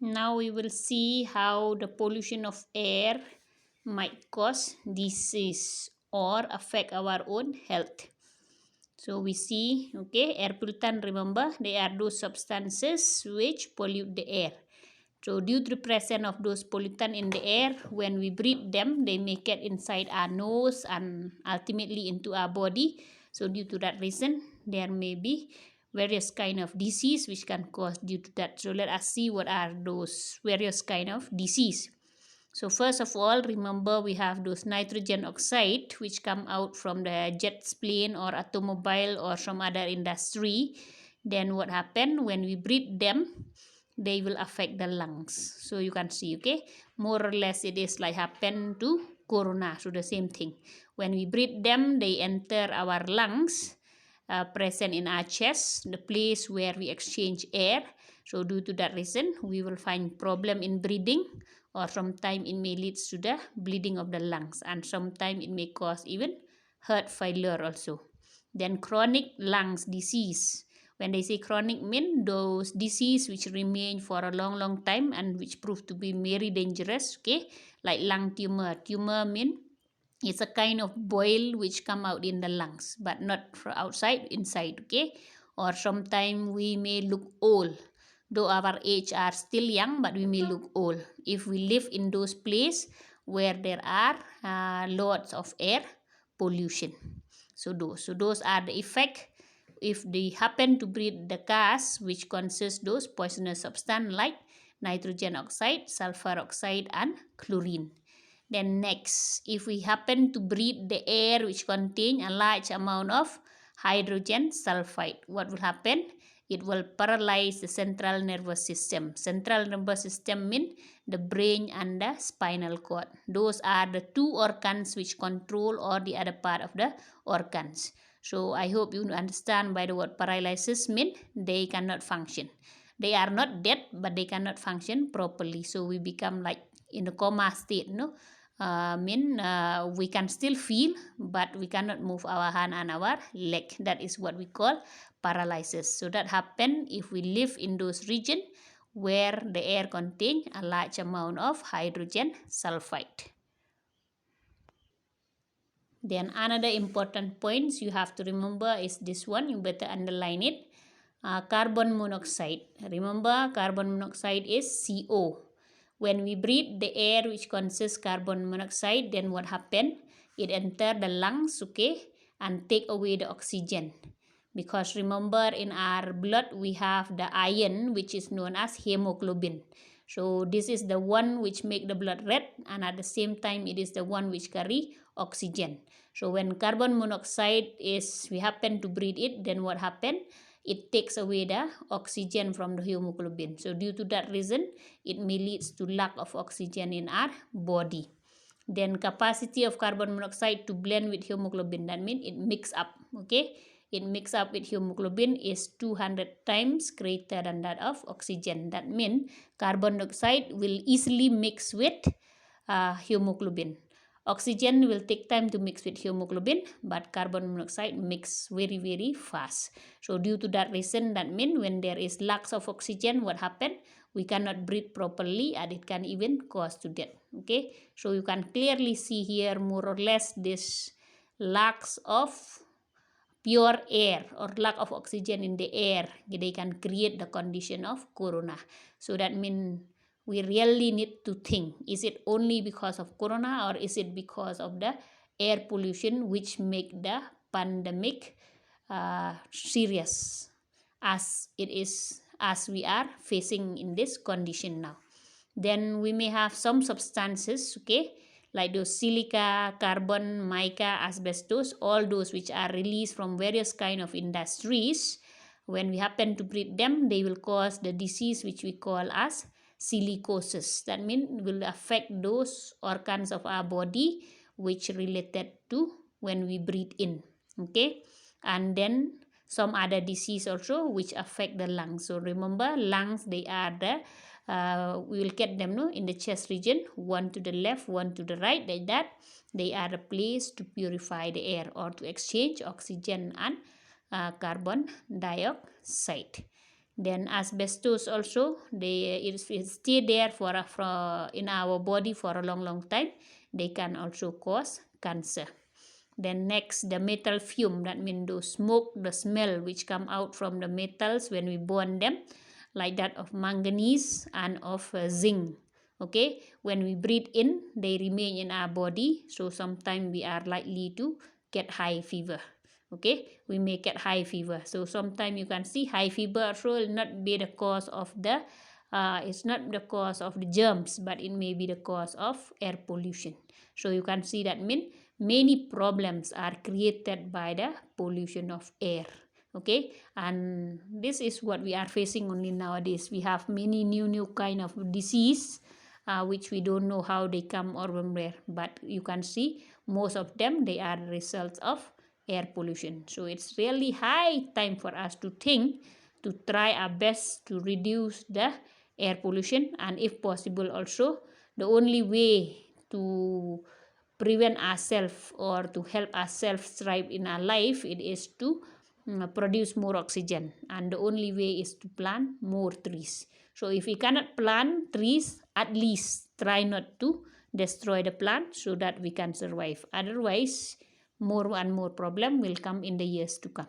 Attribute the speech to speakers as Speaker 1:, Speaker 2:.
Speaker 1: Now we will see how the pollution of air might cause disease or affect our own health. So we see, okay, air pollutant, remember, they are those substances which pollute the air. So due to the presence of those pollutants in the air, when we breathe them, they may get inside our nose and ultimately into our body. So due to that reason, there may be various kind of disease which can cause due to that. So let us see what are those various kind of disease. So first of all, remember we have those nitrogen oxide which come out from the jet plane or automobile or some other industry. Then what happen when we breathe them? They will affect the lungs. So you can see, okay, more or less it is like happen to corona. So the same thing. When we breathe them, they enter our lungs, present in our chest, the place where we exchange air. So due to that reason, we will find problem in breathing, or sometimes it may lead to the bleeding of the lungs, and sometimes it may cause even heart failure also. Then chronic lungs disease. When they say chronic, mean those disease which remain for a long time and which prove to be very dangerous, okay, like lung tumor. Tumor mean it's a kind of boil which come out in the lungs, but not from outside, inside, okay. Or sometimes we may look old, though our age are still young, but we may look old if we live in those places where there are lots of air pollution. So those are the effect if they happen to breathe the gas which consists those poisonous substance like nitrogen oxide, sulfur oxide, and chlorine. Then next, if we happen to breathe the air which contain a large amount of hydrogen sulfide, what will happen? It will paralyze the central nervous system. Central nervous system means the brain and the spinal cord. Those are the two organs which control all the other part of the organs. So I hope you understand by the word paralysis mean they cannot function. They are not dead, but they cannot function properly. So we become like in a coma state, no? We can still feel, but we cannot move our hand and our leg. That is what we call paralysis. So that happen if we live in those region where the air contain a large amount of hydrogen sulfide. Then another important points you have to remember is this one. You better underline it. Carbon monoxide. Remember, carbon monoxide is CO. When we breathe the air which consists carbon monoxide, then what happen? It enter the lungs, okay, and take away the oxygen. Because remember, in our blood we have the iron which is known as hemoglobin. So this is the one which make the blood red, and at the same time it is the one which carry oxygen. So when carbon monoxide is, we happen to breathe it, then what happen? It takes away the oxygen from the hemoglobin. So due to that reason, it may lead to lack of oxygen in our body. Then capacity of carbon monoxide to blend with hemoglobin, that means it mix up, okay. It mix up with hemoglobin is 200 times greater than that of oxygen. That means carbon dioxide will easily mix with hemoglobin. Oxygen will take time to mix with hemoglobin, but carbon monoxide mix very fast. So due to that reason, that means when there is lack of oxygen, what happen? We cannot breathe properly, and it can even cause to death. Okay, so you can clearly see here more or less this lack of pure air or lack of oxygen in the air, they can create the condition of corona. So that means we really need to think, is it only because of corona, or is it because of the air pollution which make the pandemic serious as it is, as we are facing in this condition now? Then we may have some substances, okay, like those silica, carbon, mica, asbestos, all those which are released from various kind of industries. When we happen to breathe them, they will cause the disease which we call as silicosis. That means will affect those organs of our body which related to when we breathe in, okay. And then some other disease also which affect the lungs. So remember, lungs, they are the we will get them, no, in the chest region, one to the left, one to the right, like that. They are a place to purify the air or to exchange oxygen and carbon dioxide. Then asbestos also, it's still there in our body for a long time. They can also cause cancer. Then next, the metal fume, that means the smoke, the smell which come out from the metals when we burn them, like that of manganese and of zinc. Okay, when we breathe in, they remain in our body, so sometimes we are likely to get high fever. Okay, we may get high fever. So sometimes you can see high fever also will not be the cause of the it's not the cause of the germs, but it may be the cause of air pollution. So you can see that mean many problems are created by the pollution of air. Okay, and this is what we are facing only nowadays. We have many new kind of disease which we don't know how they come or from where, but you can see most of them, they are results of air pollution. So it's really high time for us to think, to try our best to reduce the air pollution, and if possible also, the only way to prevent ourselves or to help ourselves thrive in our life, it is to produce more oxygen, and the only way is to plant more trees. So if we cannot plant trees, at least try not to destroy the plant so that we can survive. Otherwise, more and more problem will come in the years to come.